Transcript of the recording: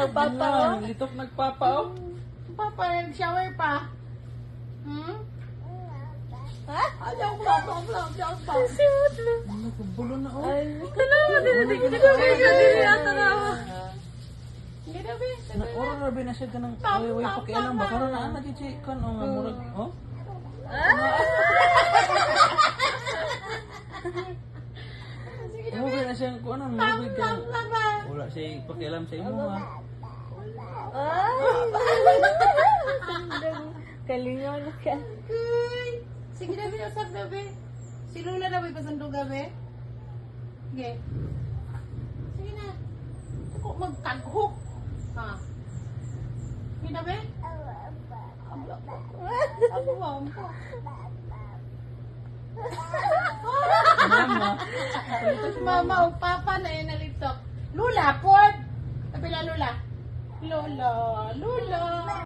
Nagpapa, oh. Litok nagpapa, oh. Papa, nag-shower pa. Hmm? Ha? Ayaw ko lang, ayaw pa. Simot na. Ano, kabulo na, oh. Ay, kailangan din natin ginagawa ka din yata na ako. Hindi na, be. Oras na ba na siya ka ng way pakialam ba? Karoon na, nag-chikan, oh, nga murag, oh. Umuwi na siya, kung ano, umuwi ka. Wala siya pakialam sa imo, ha. Ay! Kalingon ka. Sige na, be. Usap na, be. Si Lula na, be. Pasandong gabi. Sige. Sige na. Ako magtaghok. Ha? Sige na, be. Ako ba? Mama. Mama o papa na yun nalitok. Lula, Ford. Sabi na Lula. Lola, Lula.